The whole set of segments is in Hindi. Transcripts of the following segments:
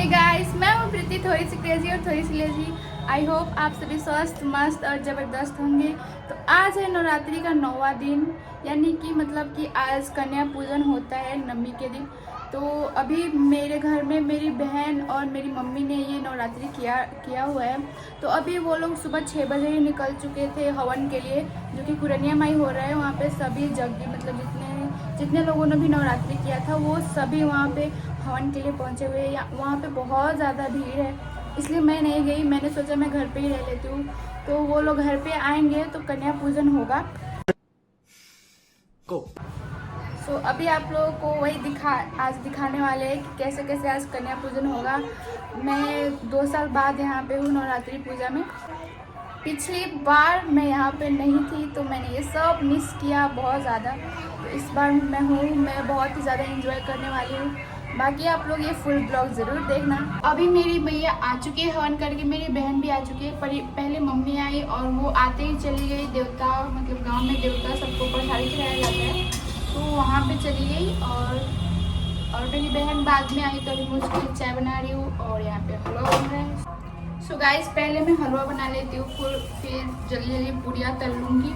हे गाइस, मैं हूँ प्रीति, थोड़ी सी क्रेजी और थोड़ी सी लेजी। आई होप आप सभी स्वस्थ मस्त और ज़बरदस्त होंगे। तो आज है नवरात्रि का 9वां दिन, यानी कि मतलब कि आज कन्या पूजन होता है नवमी के दिन। तो अभी मेरे घर में मेरी बहन और मेरी मम्मी ने ये नवरात्रि किया हुआ है। तो अभी वो लोग सुबह 6 बजे ही निकल चुके थे हवन के लिए, जो कि कुरनिया माई हो रहा है वहाँ पे। सभी जग्गी मतलब जितने लोगों ने भी नवरात्रि किया था वो सभी वहाँ पे हवन के लिए पहुँचे हुए हैं। वहाँ पे बहुत ज़्यादा भीड़ है, इसलिए मैं नहीं गई। मैंने सोचा मैं घर पे ही रह लेती हूँ। तो वो लोग घर पे आएंगे तो कन्या पूजन होगा। सो अभी आप लोगों को वही आज दिखाने वाले हैं कि कैसे कैसे आज कन्या पूजन होगा। मैं 2 साल बाद यहाँ पे हूँ नवरात्रि पूजा में। पिछली बार मैं यहाँ पे नहीं थी तो मैंने ये सब मिस किया बहुत ज़्यादा। तो इस बार मैं हूँ, मैं बहुत ही ज़्यादा एंजॉय करने वाली हूँ। बाकी आप लोग ये फुल ब्लॉग ज़रूर देखना। अभी मेरी भैया आ चुकी है हवन करके, मेरी बहन भी आ चुकी है। पहले मम्मी आई और वो आते ही चली गई देवता, मतलब गांव में देवता सबको प्रसादी चढ़ाया जाता है, तो वहाँ पे चली गई। और मेरी बहन बाद में आई तो अभी मैं उसके लिए चाय बना रही हूँ और यहाँ पे हलवा बन रहा है। सो गाइस, पहले मैं हलवा बना लेती हूँ, फिर जल्दी जल्दी पूड़ियाँ तल लूँगी।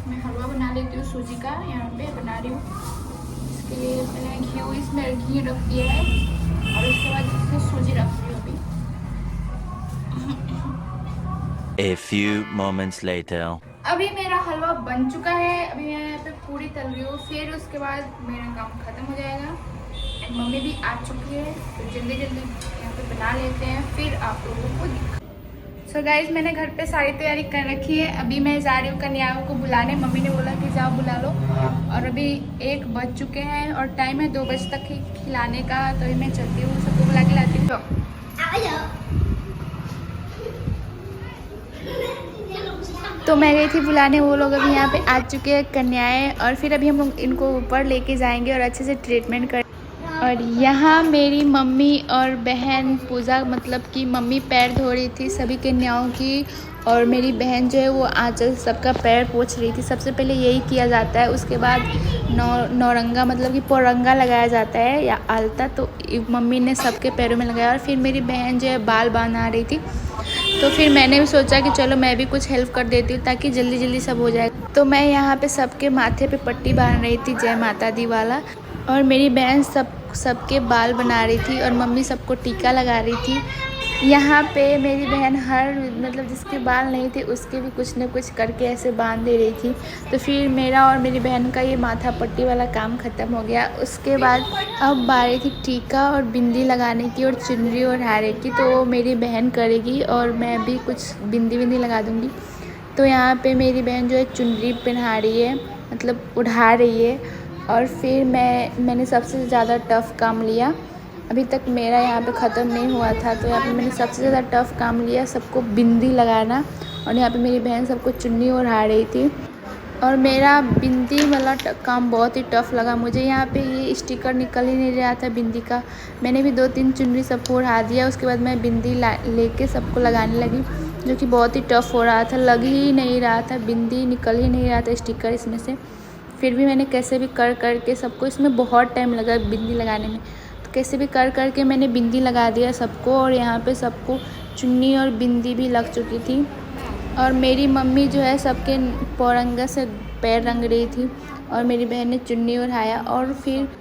मैं हलवा बना लेती हूँ सूजी का, यहाँ पे बना रही हूँ। इसके लिए मैंने इसमें घी रख दिया है और उसके बाद इसमें सूजी रख रही हूँ अभी। A few moments later. अभी मेरा हलवा बन चुका है। अभी मैं यहाँ पे पूरी तल रही हूँ, फिर उसके बाद मेरा काम खत्म हो जाएगा। एंड मम्मी भी आ चुकी है, तो जल्दी जल्दी यहाँ पे बना लेते हैं, फिर आप लोगों को दिखा। सो गाइज, मैंने घर पे सारी तैयारी कर रखी है। अभी मैं जा रही हूँ कन्याओं को बुलाने। मम्मी ने बोला कि जाओ बुला लो। और अभी 1 बज चुके हैं और टाइम है 2 बजे तक खिलाने का। तो अभी मैं चलती हूँ, सबको बुला के लाती हूँ। तो मैं गई थी बुलाने, वो लोग अभी यहाँ पे आ चुके हैं कन्याएं। और फिर अभी हम लोग इनको ऊपर लेके जाएंगे और अच्छे से ट्रीटमेंट कर। और यहाँ मेरी मम्मी और बहन पूजा, मतलब कि मम्मी पैर धो रही थी सभी कन्याओं की, और मेरी बहन जो है वो आंचल सबका पैर पोंछ रही थी। सबसे पहले यही किया जाता है, उसके बाद नौरंगा मतलब कि पौरंगा लगाया जाता है या आलता। तो मम्मी ने सबके पैरों में लगाया और फिर मेरी बहन जो है बाल बना रही थी। तो फिर मैंने भी सोचा कि चलो मैं भी कुछ हेल्प कर देती हूँ ताकि जल्दी जल्दी सब हो जाए। तो मैं यहाँ पे सबके माथे पे पट्टी बांध रही थी, जय माता दी वाला। और मेरी बहन सबके बाल बना रही थी और मम्मी सबको टीका लगा रही थी। यहाँ पे मेरी बहन हर मतलब जिसके बाल नहीं थे उसके भी कुछ न कुछ करके ऐसे बांध दे रही थी। तो फिर मेरा और मेरी बहन का ये माथा पट्टी वाला काम ख़त्म हो गया। उसके बाद अब बारी थी टीका और बिंदी लगाने की और चुनरी और हारे की। तो मेरी बहन करेगी और मैं भी कुछ बिंदी लगा दूँगी। तो यहाँ पे मेरी बहन जो है चुनरी पहना रही है, मतलब उड़ा रही है। और फिर मैंने सबसे ज़्यादा टफ़ काम लिया। अभी तक मेरा यहाँ पे ख़त्म नहीं हुआ था, तो यहाँ पे मैंने सबसे ज़्यादा टफ़ काम लिया, सबको बिंदी लगाना। और यहाँ पे मेरी बहन सबको चुन्नी ओढ़ा रही थी। और मेरा बिंदी वाला काम बहुत ही टफ़ लगा मुझे। यहाँ पे ये स्टिकर निकल ही नहीं रहा था बिंदी का। मैंने भी 2-3 चुनरी सबको ओढ़ा दिया। उसके बाद मैं बिंदी लेके सबको लगाने लगी, जो कि बहुत ही टफ़ हो रहा था, लग ही नहीं रहा था, बिंदी निकल ही नहीं रहा था स्टिकर इसमें से। फिर भी मैंने कैसे भी कर के सबको, इसमें बहुत टाइम लगा बिंदी लगाने में, तो कैसे भी कर के मैंने बिंदी लगा दिया सबको। और यहाँ पे सबको चुन्नी और बिंदी भी लग चुकी थी। और मेरी मम्मी जो है सबके पौरंगा से पैर रंग रही थी और मेरी बहन ने चुन्नी ओढ़ाया।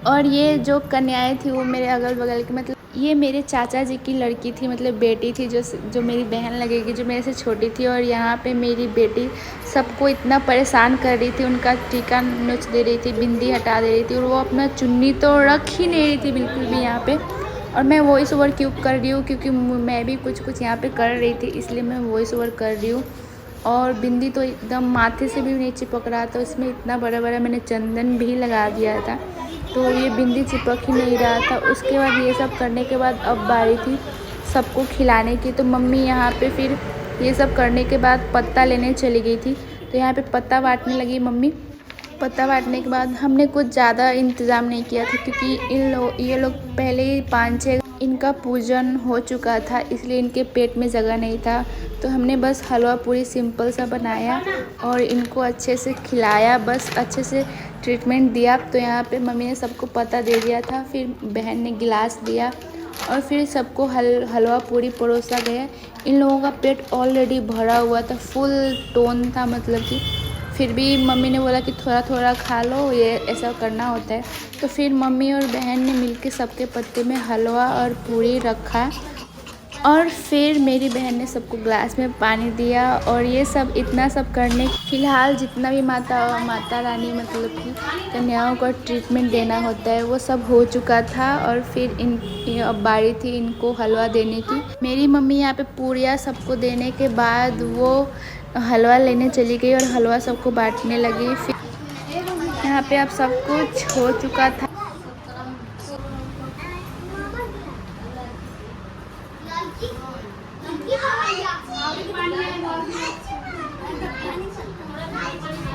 और ये जो कन्याएं थी वो मेरे अगल बगल के, मतलब ये मेरे चाचा जी की लड़की थी, मतलब बेटी थी, जो मेरी बहन लगेगी, जो मेरे से छोटी थी। और यहाँ पे मेरी बेटी सबको इतना परेशान कर रही थी, उनका टीका नोच दे रही थी, बिंदी हटा दे रही थी, और वो अपना चुन्नी तो रख ही नहीं रही थी बिल्कुल भी यहाँ पे। और मैं वॉइस ओवर क्यों कर रही हूँ, क्योंकि मैं भी कुछ यहाँ पे कर रही थी, इसलिए मैं वॉइस ओवर कर रही हूँ। और बिंदी तो एकदम माथे से भी नहीं चिपक रहा था, उसमें इतना बड़ा मैंने चंदन भी लगा दिया था, तो ये बिंदी चिपक ही नहीं रहा था। उसके बाद ये सब करने के बाद अब बारी थी सबको खिलाने की। तो मम्मी यहाँ पे फिर ये सब करने के बाद पत्ता लेने चली गई थी, तो यहाँ पे पत्ता बांटने लगी मम्मी। पत्ता बांटने के बाद हमने कुछ ज़्यादा इंतज़ाम नहीं किया था, क्योंकि ये लोग पहले ही 5-6 इनका पूजन हो चुका था, इसलिए इनके पेट में जगह नहीं था। तो हमने बस हलवा पूरी सिंपल सा बनाया और इनको अच्छे से खिलाया, बस अच्छे से ट्रीटमेंट दिया। तो यहाँ पे मम्मी ने सबको पत्ता दे दिया था, फिर बहन ने गिलास दिया और फिर सबको हलवा पूरी परोसा गया। इन लोगों का पेट ऑलरेडी भरा हुआ था, फुल टोन था, मतलब कि फिर भी मम्मी ने बोला कि थोड़ा थोड़ा खा लो, ये ऐसा करना होता है। तो फिर मम्मी और बहन ने मिलके सबके पत्ते में हलवा और पूरी रखा और फिर मेरी बहन ने सबको ग्लास में पानी दिया। और ये सब इतना सब करने फ़िलहाल जितना भी माता रानी मतलब कि कन्याओं को ट्रीटमेंट देना होता है वो सब हो चुका था। और फिर अब बारी थी इनको हलवा देने की। मेरी मम्मी यहाँ पे पूरियाँ सबको देने के बाद वो हलवा लेने चली गई और हलवा सबको बांटने लगी। फिर यहाँ पे अब सब कुछ हो चुका था।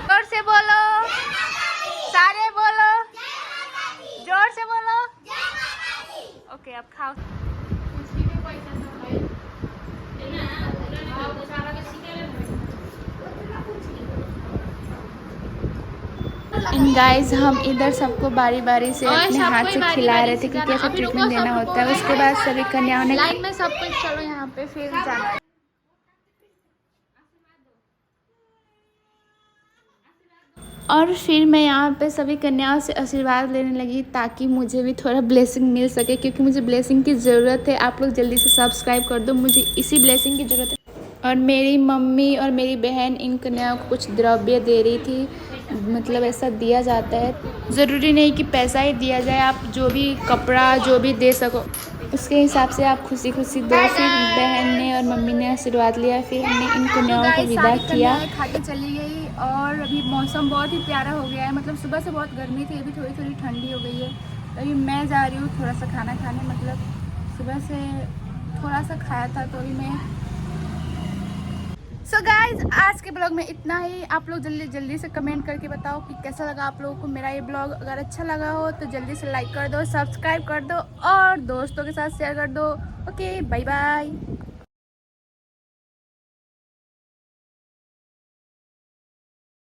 जोर से बोलो, सारे बोलो, जोर से बोलो। ओके, अब खाओ। इन गाइस हम इधर सबको बारी बारी से अपने हाथ से खिला रहे थे कि कैसे ट्रीटमेंट देना होता है। उसके बाद सभी कन्याओं ने लाइन में सब कुछ, चलो यहाँ पे फिर जाना। और फिर मैं यहाँ पे सभी कन्याओं से आशीर्वाद लेने लगी ताकि मुझे भी थोड़ा ब्लेसिंग मिल सके, क्योंकि मुझे ब्लेसिंग की ज़रूरत है। आप लोग जल्दी से सब्सक्राइब कर दो, मुझे इसी ब्लेसिंग की ज़रूरत है। और मेरी मम्मी और मेरी बहन इन कन्याओं को कुछ द्रव्य दे रही थी, मतलब ऐसा दिया जाता है। ज़रूरी नहीं कि पैसा ही दिया जाए, आप जो भी कपड़ा जो भी दे सको उसके हिसाब से आप खुशी खुशी दो। फिर बहन ने और मम्मी ने आशीर्वाद लिया, फिर हमने इन कन्याओं को विदा किया। खा के चली गई और अभी मौसम बहुत ही प्यारा हो गया है। मतलब सुबह से बहुत गर्मी थी, अभी थोड़ी थोड़ी ठंडी हो गई है। तो अभी मैं जा रही हूँ थोड़ा सा खाना खाने, मतलब सुबह से थोड़ा सा खाया था तो अभी मैं। सो गाइज आज के ब्लॉग में इतना ही। आप लोग जल्दी से कमेंट करके बताओ कि कैसा लगा आप लोगों को मेरा ये ब्लॉग। अगर अच्छा लगा हो तो जल्दी से लाइक कर दो, सब्सक्राइब कर दो और दोस्तों के साथ शेयर कर दो। Okay, bye bye.